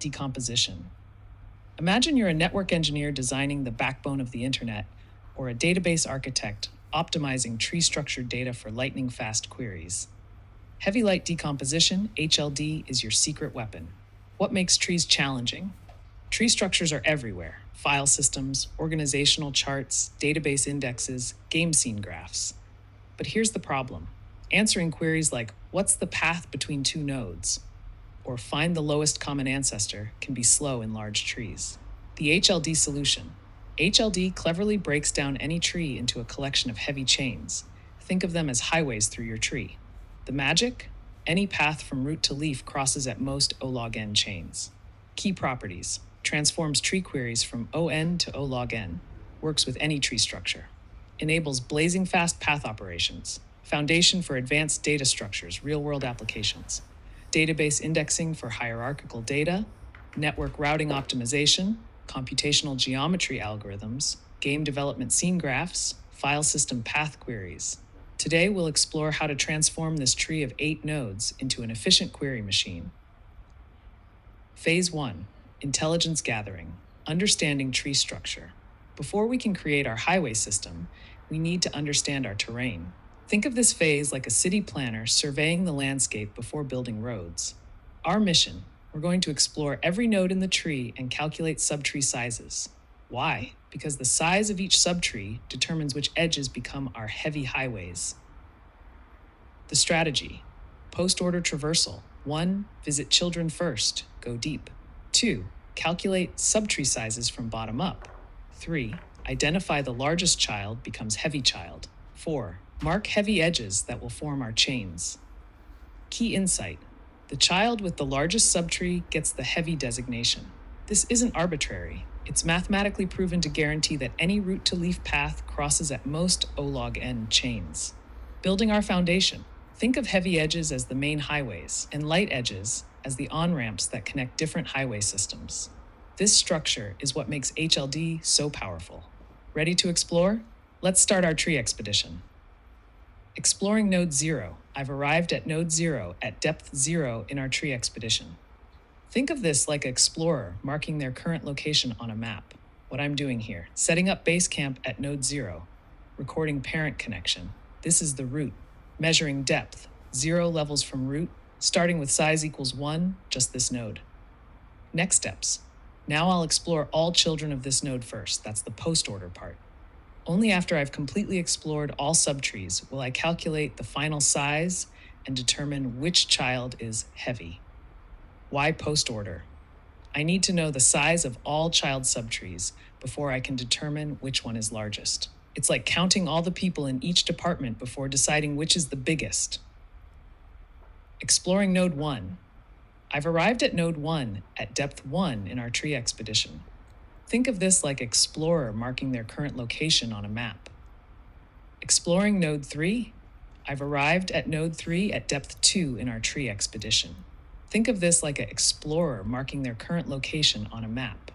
Decomposition. Imagine you're a network engineer designing the backbone of the internet, or a database architect optimizing tree-structured data for lightning-fast queries. Heavy light decomposition, HLD, is your secret weapon. What makes trees challenging? Tree structures are everywhere: file systems, organizational charts, database indexes, game scene graphs. But here's the problem. Answering queries like, what's the path between two nodes? Or find the lowest common ancestor can be slow in large trees. The HLD solution. HLD cleverly breaks down any tree into a collection of heavy chains. Think of them as highways through your tree. The magic? Any path from root to leaf crosses at most O log n chains. Key properties. Transforms tree queries from ON to O log n. Works with any tree structure. Enables blazing fast path operations. Foundation for advanced data structures, real-world applications. Database indexing for hierarchical data. Network routing optimization. Computational geometry algorithms. Game development scene graphs. File system path queries. Today, we'll explore how to transform this tree of 8 nodes into an efficient query machine. Phase 1. Intelligence gathering. Understanding tree structure. Before we can create our highway system, we need to understand our terrain. Think of this phase like a city planner surveying the landscape before building roads. Our mission: we're going to explore every node in the tree and calculate subtree sizes. Why? Because the size of each subtree determines which edges become our heavy highways. The strategy: post-order traversal. 1. Visit children first. Go deep. 2. Calculate subtree sizes from bottom up. 3. Identify the largest child becomes heavy child. 4. Mark heavy edges that will form our chains. Key insight: the child with the largest subtree gets the heavy designation. This isn't arbitrary. It's mathematically proven to guarantee that any root to leaf path crosses at most O log n chains. Building our foundation. Think of heavy edges as the main highways and light edges as the on-ramps that connect different highway systems. This structure is what makes HLD so powerful. Ready to explore? Let's start our tree expedition. Exploring node 0. I've arrived at node 0 at depth 0 in our tree expedition. Think of this like an explorer marking their current location on a map. What I'm doing here: setting up base camp at node 0, recording parent connection. This is the root. Measuring depth, 0 levels from root, starting with size equals 1, just this node. Next steps. Now I'll explore all children of this node first. That's the post-order part. Only after I've completely explored all subtrees will I calculate the final size and determine which child is heavy. Why post-order? I need to know the size of all child subtrees before I can determine which one is largest. It's like counting all the people in each department before deciding which is the biggest. Exploring node 1. I've arrived at node 1 at depth 1 in our tree expedition. Think of this like an explorer marking their current location on a map. Exploring node 3. I've arrived at node 3 at depth 2 in our tree expedition. Think of this like an explorer marking their current location on a map.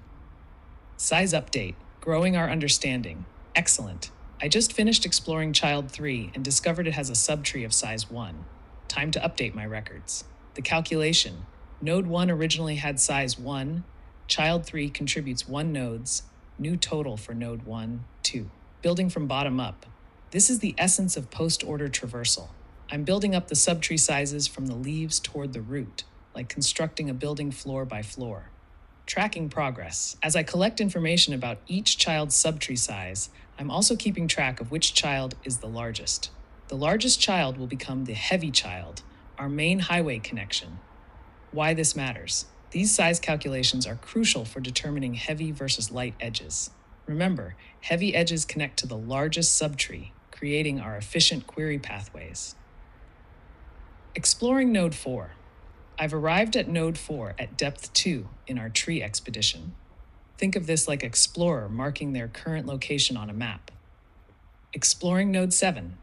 Size update. Growing our understanding. Excellent. I just finished exploring child 3 and discovered it has a subtree of size 1. Time to update my records. The calculation. Node 1 originally had size 1. Child 3 contributes 1 nodes. New total for node 1, 2. Building from bottom up. This is the essence of post-order traversal. I'm building up the subtree sizes from the leaves toward the root, like constructing a building floor by floor. Tracking progress. As I collect information about each child's subtree size, I'm also keeping track of which child is the largest. The largest child will become the heavy child, our main highway connection. Why this matters? These size calculations are crucial for determining heavy versus light edges. Remember, heavy edges connect to the largest subtree, creating our efficient query pathways. Exploring node 4. I've arrived at node 4 at depth 2 in our tree expedition. Think of this like an explorer marking their current location on a map. Exploring node 7.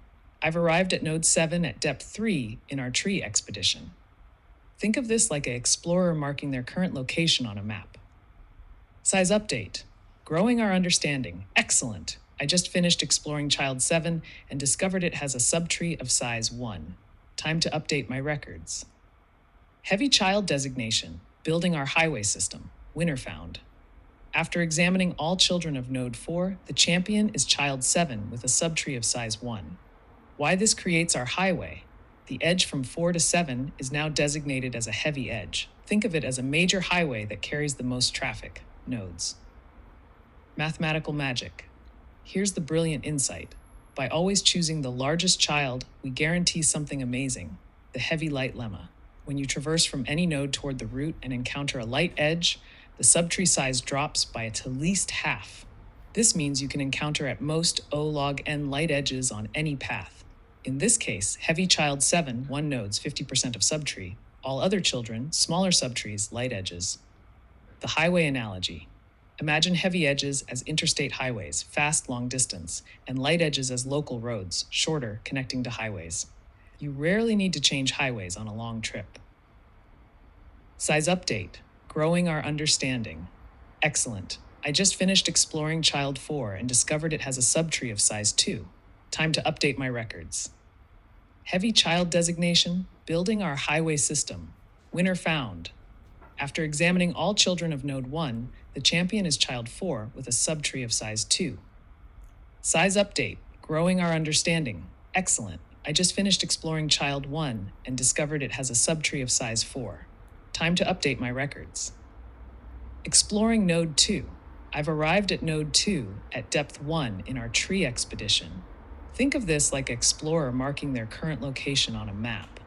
I've arrived at node 7 at depth 3 in our tree expedition. Think of this like an explorer marking their current location on a map. Size update. Growing our understanding. Excellent. I just finished exploring child 7 and discovered it has a subtree of size 1. Time to update my records. Heavy child designation. building our highway system, winner found. After examining all children of node 4, the champion is child 7 with a subtree of size 1. Why this creates our highway? The edge from 4 to 7 is now designated as a heavy edge. Think of it as a major highway that carries the most traffic, nodes. Mathematical magic. Here's the brilliant insight. By always choosing the largest child, we guarantee something amazing, the heavy light lemma. When you traverse from any node toward the root and encounter a light edge, the subtree size drops by at least half. This means you can encounter at most O log n light edges on any path. In this case, heavy child 7, 1 nodes, 50% of subtree. All other children, smaller subtrees, light edges. The highway analogy. Imagine heavy edges as interstate highways, fast, long distance, and light edges as local roads, shorter, connecting to highways. You rarely need to change highways on a long trip. Size update. Growing our understanding. Excellent. I just finished exploring child 4 and discovered it has a subtree of size 2. Time to update my records. Heavy child designation. Building our highway system. Winner found. After examining all children of node 1, the champion is child 4 with a subtree of size 2. Size update. Growing our understanding. Excellent. I just finished exploring child 1 and discovered it has a subtree of size 4. Time to update my records. Exploring node 2. I've arrived at node 2 at depth 1 in our tree expedition. Think of this like an explorer marking their current location on a map.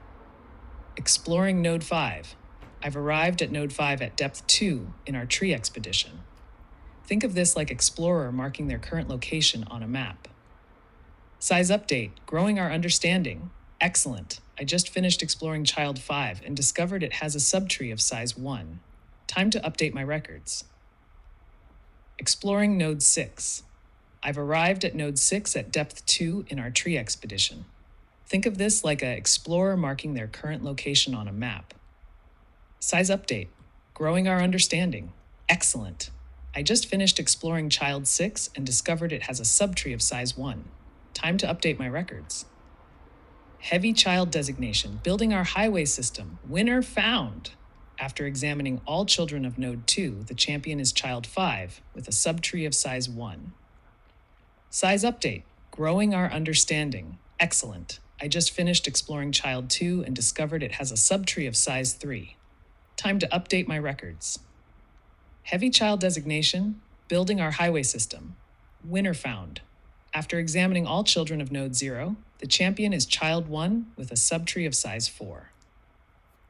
Exploring node 5. I've arrived at node 5 at depth 2 in our tree expedition. Think of this like explorer marking their current location on a map. Size update, growing our understanding. Excellent. I just finished exploring child 5 and discovered it has a subtree of size 1. Time to update my records. Exploring node 6. I've arrived at node 6 at depth 2 in our tree expedition. Think of this like an explorer marking their current location on a map. Size update, growing our understanding. Excellent. I just finished exploring child 6 and discovered it has a subtree of size 1. Time to update my records. Heavy child designation, building our highway system. Winner found. After examining all children of node 2, the champion is child 5 with a subtree of size 1. Size update, growing our understanding. Excellent. I just finished exploring child 2 and discovered it has a subtree of size 3. Time to update my records. Heavy child designation, building our highway system. Winner found. After examining all children of node 0, the champion is child 1 with a subtree of size 4.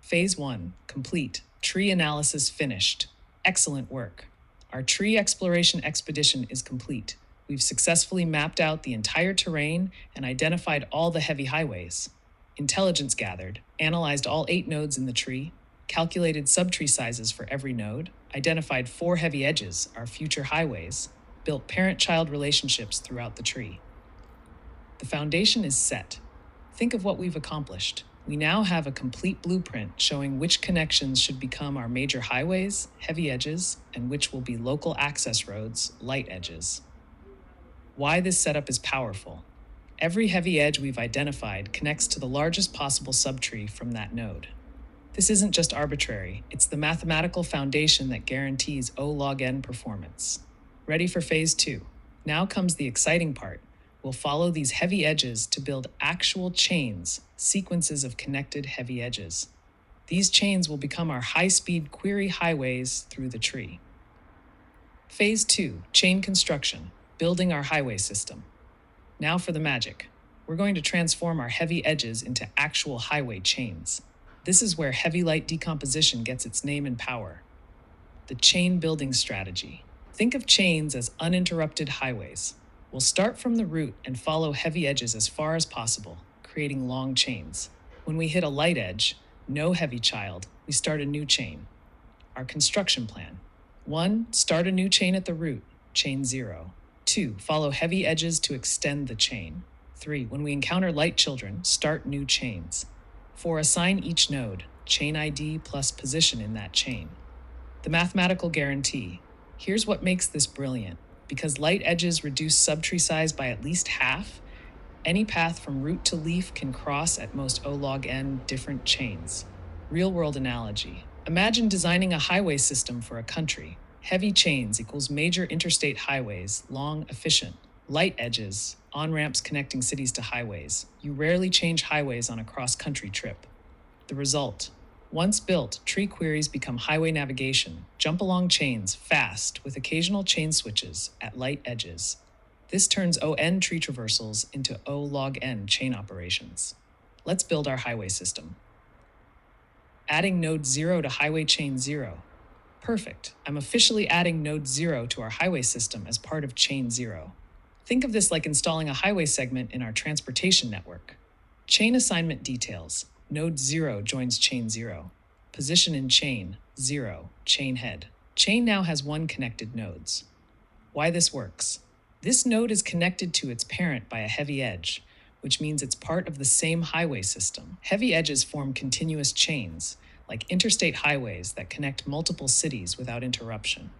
Phase 1, complete. Tree analysis finished. Excellent work. Our tree exploration expedition is complete. We've successfully mapped out the entire terrain and identified all the heavy highways. Intelligence gathered, analyzed all 8 nodes in the tree, calculated subtree sizes for every node, identified 4 heavy edges, our future highways, built parent-child relationships throughout the tree. The foundation is set. Think of what we've accomplished. We now have a complete blueprint showing which connections should become our major highways, heavy edges, and which will be local access roads, light edges. Why this setup is powerful. Every heavy edge we've identified connects to the largest possible subtree from that node. This isn't just arbitrary, it's the mathematical foundation that guarantees O log n performance. Ready for phase 2. Now comes the exciting part. We'll follow these heavy edges to build actual chains, sequences of connected heavy edges. These chains will become our high-speed query highways through the tree. Phase 2, chain construction, building our highway system. Now for the magic. We're going to transform our heavy edges into actual highway chains. This is where heavy light decomposition gets its name and power. The chain building strategy. Think of chains as uninterrupted highways. We'll start from the root and follow heavy edges as far as possible, creating long chains. When we hit a light edge, no heavy child, we start a new chain. Our construction plan. 1. Start a new chain at the root, chain 0. 2. Follow heavy edges to extend the chain. 3. When we encounter light children, start new chains. 4. Assign each node, chain ID plus position in that chain. The mathematical guarantee. Here's what makes this brilliant. Because light edges reduce subtree size by at least half, any path from root to leaf can cross at most O log n different chains. Real-world analogy. Imagine designing a highway system for a country. Heavy chains equals major interstate highways, long, efficient. Light edges, on-ramps connecting cities to highways. You rarely change highways on a cross-country trip. The result: once built, tree queries become highway navigation, jump along chains, fast, with occasional chain switches at light edges. This turns ON tree traversals into O log N chain operations. Let's build our highway system. Adding node 0 to highway chain 0. Perfect. I'm officially adding node 0 to our highway system as part of chain 0. Think of this like installing a highway segment in our transportation network. Chain assignment details. Node 0 joins chain 0. Position in chain 0, chain head. Chain now has one connected nodes. Why this works? This node is connected to its parent by a heavy edge, which means it's part of the same highway system. Heavy edges form continuous chains, like interstate highways that connect multiple cities without interruption.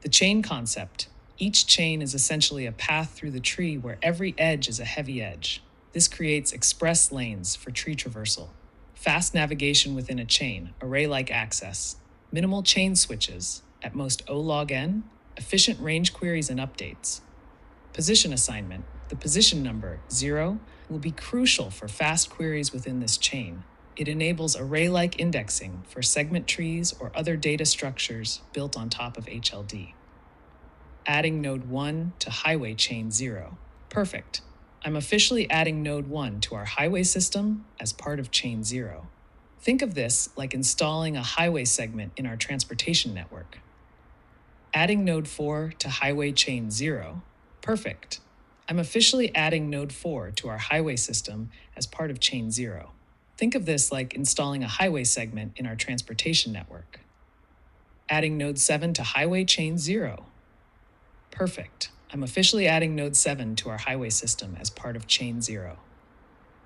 The chain concept: each chain is essentially a path through the tree where every edge is a heavy edge. This creates express lanes for tree traversal. Fast navigation within a chain, array-like access. Minimal chain switches, at most O log N. Efficient range queries and updates. Position assignment: the position number, 0, will be crucial for fast queries within this chain. It enables array-like indexing for segment trees or other data structures built on top of HLD. Adding node 1 to highway chain 0. Perfect. I'm officially adding node 1 to our highway system as part of chain 0. Think of this like installing a highway segment in our transportation network. Adding node 4 to highway chain 0. Perfect. I'm officially adding node 4 to our highway system as part of chain 0. Think of this like installing a highway segment in our transportation network. Adding node 7 to highway chain 0. Perfect. I'm officially adding node 7 to our highway system as part of chain 0.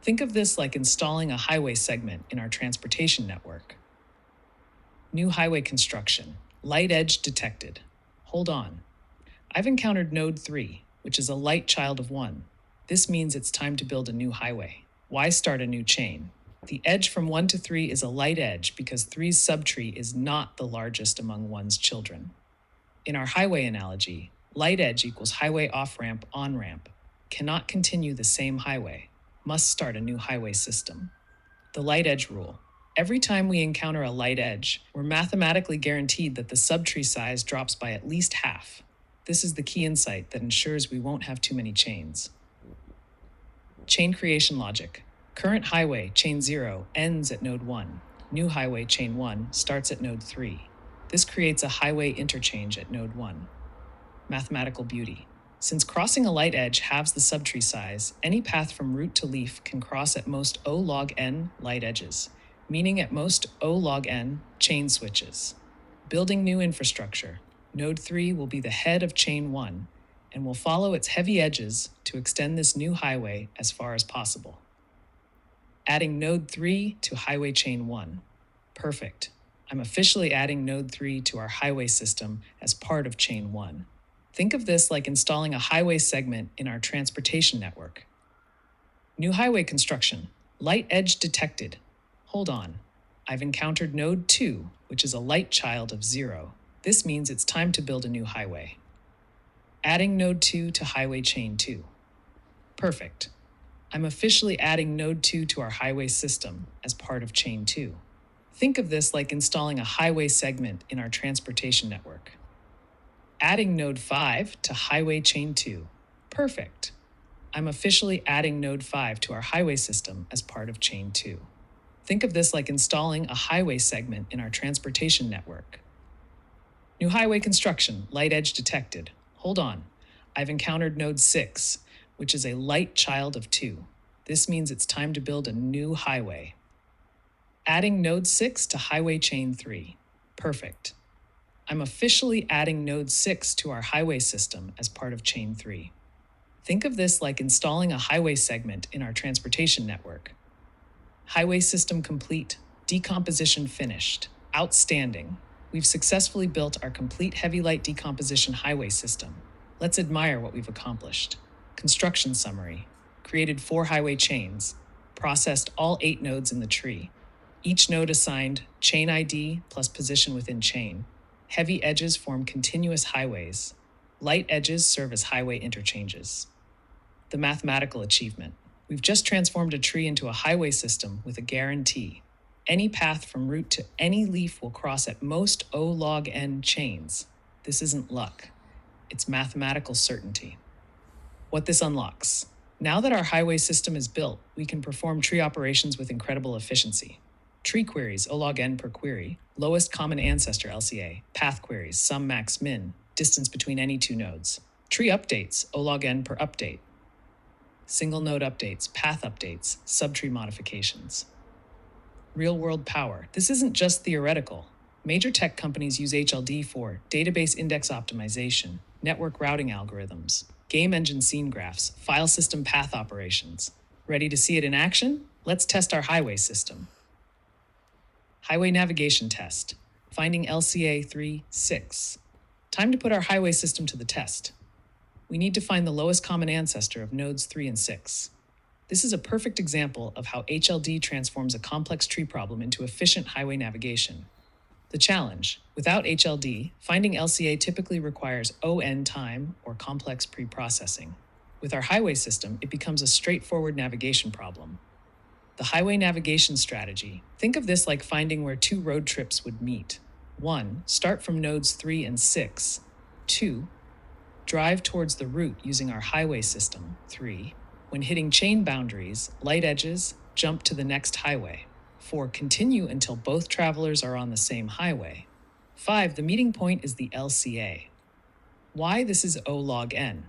Think of this like installing a highway segment in our transportation network. New highway construction. Light edge detected. Hold on. I've encountered node 3, which is a light child of 1. This means it's time to build a new highway. Why start a new chain? The edge from 1 to 3 is a light edge because 3's subtree is not the largest among 1's children. In our highway analogy, light edge equals highway off-ramp, on-ramp. Cannot continue the same highway. Must start a new highway system. The light edge rule. Every time we encounter a light edge, we're mathematically guaranteed that the subtree size drops by at least half. This is the key insight that ensures we won't have too many chains. Chain creation logic. Current highway, chain 0, ends at node 1. New highway, chain 1, starts at node 3. This creates a highway interchange at node 1. Mathematical beauty. Since crossing a light edge halves the subtree size, any path from root to leaf can cross at most O log N light edges, meaning at most O log N chain switches. Building new infrastructure. Node 3 will be the head of chain 1 and will follow its heavy edges to extend this new highway as far as possible. Adding node 3 to highway chain 1. Perfect. I'm officially adding node 3 to our highway system as part of chain 1. Think of this like installing a highway segment in our transportation network. New highway construction. Light edge detected. Hold on. I've encountered node 2, which is a light child of 0. This means it's time to build a new highway. Adding node 2 to highway chain 2. Perfect. I'm officially adding node 2 to our highway system as part of chain 2. Think of this like installing a highway segment in our transportation network. Adding node 5 to highway chain 2. Perfect. I'm officially adding node 5 to our highway system as part of chain 2. Think of this like installing a highway segment in our transportation network. New highway construction, light edge detected. Hold on. I've encountered node 6, which is a light child of 2. This means it's time to build a new highway. Adding node 6 to highway chain 3. Perfect. I'm officially adding node 6 to our highway system as part of chain 3. Think of this like installing a highway segment in our transportation network. Highway system complete. Decomposition finished. Outstanding. We've successfully built our complete heavy light decomposition highway system. Let's admire what we've accomplished. Construction summary. Created 4 highway chains. Processed all 8 nodes in the tree. Each node assigned chain ID plus position within chain. Heavy edges form continuous highways. Light edges serve as highway interchanges. The mathematical achievement. We've just transformed a tree into a highway system with a guarantee. Any path from root to any leaf will cross at most O log n chains. This isn't luck. It's mathematical certainty. What this unlocks. Now that our highway system is built, we can perform tree operations with incredible efficiency. Tree queries, O log n per query, lowest common ancestor LCA, path queries, sum max min, distance between any two nodes. Tree updates, O log n per update. Single node updates, path updates, subtree modifications. Real-world power. This isn't just theoretical. Major tech companies use HLD for database index optimization, network routing algorithms, game engine scene graphs, file system path operations. Ready to see it in action? Let's test our highway system. Highway navigation test. Finding LCA 3.6. Time to put our highway system to the test. We need to find the lowest common ancestor of nodes 3 and 6. This is a perfect example of how HLD transforms a complex tree problem into efficient highway navigation. The challenge: without HLD, finding LCA typically requires ON time or complex pre-processing. With our highway system, it becomes a straightforward navigation problem. The highway navigation strategy. Think of this like finding where two road trips would meet. 1. Start from nodes 3 and 6. 2. Drive towards the route using our highway system. 3. When hitting chain boundaries, light edges, jump to the next highway. 4. Continue until both travelers are on the same highway. 5. The meeting point is the LCA. Why this is O log n?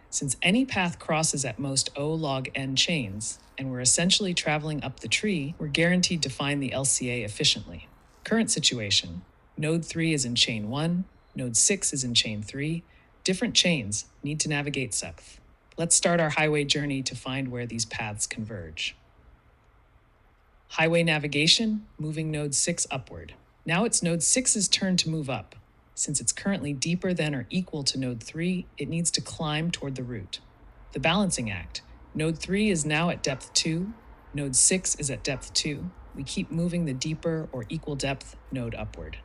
Since any path crosses at most O log n chains, and we're essentially traveling up the tree, we're guaranteed to find the LCA efficiently. Current situation: node 3 is in chain 1, node 6 is in chain 3. Different chains need to navigate south. Let's start our highway journey to find where these paths converge. Highway navigation, moving node 6 upward. Now it's node 6's turn to move up. Since it's currently deeper than or equal to node 3, it needs to climb toward the root. The balancing act. Node 3 is now at depth 2, node 6 is at depth 2. We keep moving the deeper or equal depth node upward.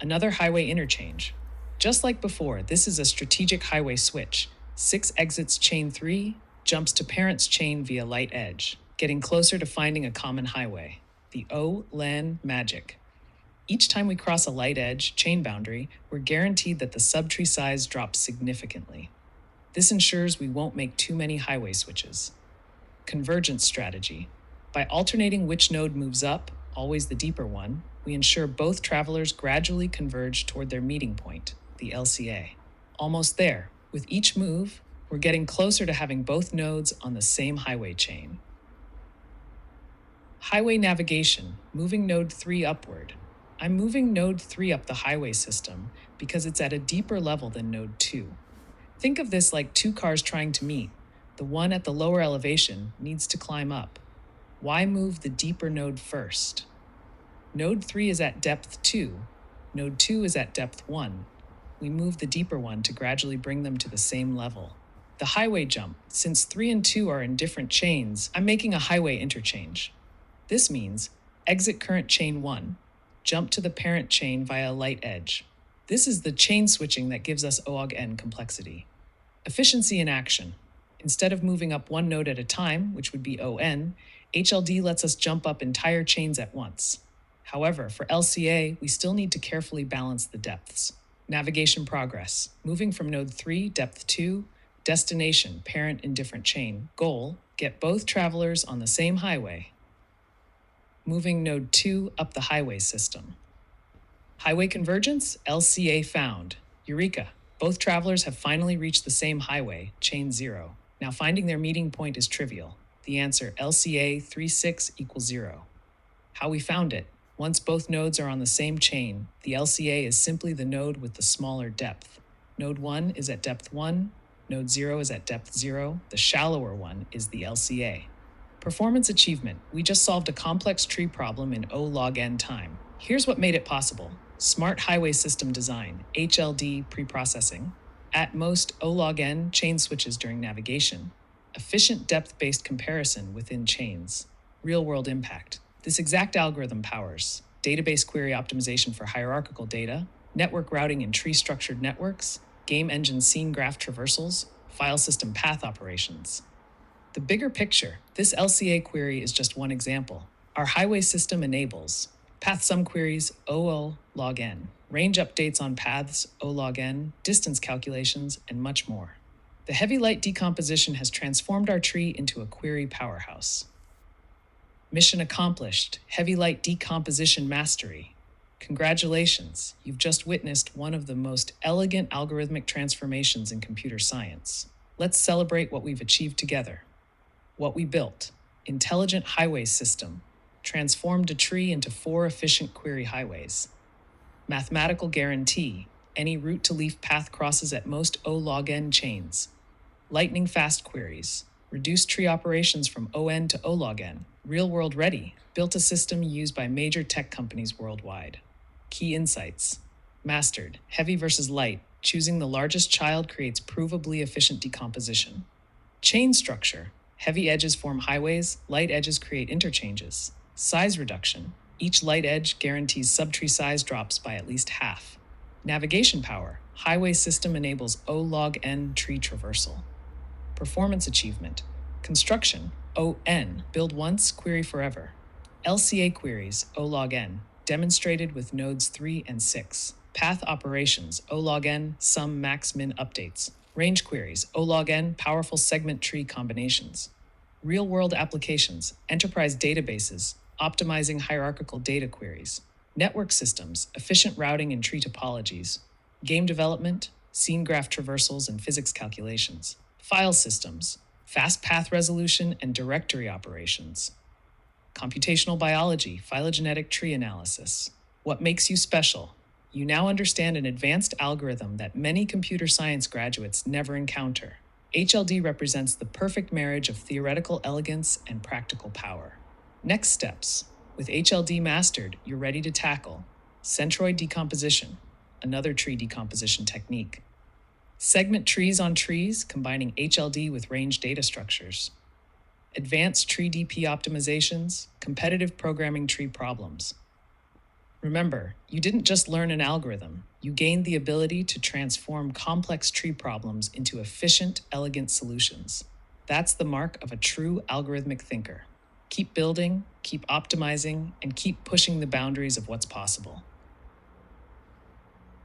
Another highway interchange. Just like before, this is a strategic highway switch. 6 exits chain 3, jumps to parent's chain via light edge, getting closer to finding a common highway. The O-LAN magic. Each time we cross a light edge, chain boundary, we're guaranteed that the subtree size drops significantly. This ensures we won't make too many highway switches. Convergence strategy. By alternating which node moves up, always the deeper one, we ensure both travelers gradually converge toward their meeting point, the LCA. Almost there. With each move, we're getting closer to having both nodes on the same highway chain. Highway navigation, moving node 3 upward. I'm moving node 3 up the highway system because it's at a deeper level than node 2. Think of this like two cars trying to meet. The one at the lower elevation needs to climb up. Why move the deeper node first? Node 3 is at depth 2. Node 2 is at depth 1. We move the deeper one to gradually bring them to the same level. The highway jump. Since 3 and 2 are in different chains, I'm making a highway interchange. This means exit current chain 1, jump to the parent chain via light edge. This is the chain switching that gives us O log n complexity. Efficiency in action. Instead of moving up one node at a time, which would be ON, HLD lets us jump up entire chains at once. However, for LCA, we still need to carefully balance the depths. Navigation progress. Moving from node 3, depth 2, destination, parent in different chain. Goal, get both travelers on the same highway. Moving node 2 up the highway system. Highway convergence, LCA found. Eureka! Both travelers have finally reached the same highway, chain 0. Now finding their meeting point is trivial. The answer, LCA 3.6 equals 0. How we found it. Once both nodes are on the same chain, the LCA is simply the node with the smaller depth. Node 1 is at depth 1, node 0 is at depth 0, the shallower one is the LCA. Performance achievement. We just solved a complex tree problem in O log n time. Here's what made it possible. Smart highway system design, HLD preprocessing, at most O log n chain switches during navigation, efficient depth-based comparison within chains, real-world impact. This exact algorithm powers database query optimization for hierarchical data, network routing in tree-structured networks, game engine scene graph traversals, file system path operations. The bigger picture, this LCA query is just one example. Our highway system enables path sum queries OO log n, range updates on paths O log n, distance calculations, and much more. The heavy light decomposition has transformed our tree into a query powerhouse. Mission accomplished, heavy light decomposition mastery. Congratulations, you've just witnessed one of the most elegant algorithmic transformations in computer science. Let's celebrate what we've achieved together. What we built, intelligent highway system, transformed a tree into 4 efficient query highways. Mathematical guarantee, any route to leaf path crosses at most O log n chains. Lightning fast queries, reduced tree operations from ON to O log n. Real world ready, built a system used by major tech companies worldwide. Key insights. Mastered, heavy versus light, choosing the largest child creates provably efficient decomposition. Chain structure, heavy edges form highways, light edges create interchanges. Size reduction, each light edge guarantees subtree size drops by at least half. Navigation power, highway system enables O log n tree traversal. Performance achievement, construction, ON, build once, query forever. LCA queries, O log n, demonstrated with nodes 3 and 6. Path operations, O log n, sum max min updates. Range queries, O log n, powerful segment tree combinations. Real-world applications, enterprise databases, optimizing hierarchical data queries. Network systems, efficient routing and tree topologies. Game development, scene graph traversals and physics calculations. File systems, fast path resolution and directory operations. Computational biology, phylogenetic tree analysis. What makes you special? You now understand an advanced algorithm that many computer science graduates never encounter. HLD represents the perfect marriage of theoretical elegance and practical power. Next steps. With HLD mastered, you're ready to tackle centroid decomposition, another tree decomposition technique. Segment trees on trees, combining HLD with range data structures. Advanced tree DP optimizations, competitive programming tree problems. Remember, you didn't just learn an algorithm, you gained the ability to transform complex tree problems into efficient, elegant solutions. That's the mark of a true algorithmic thinker. Keep building, keep optimizing, and keep pushing the boundaries of what's possible.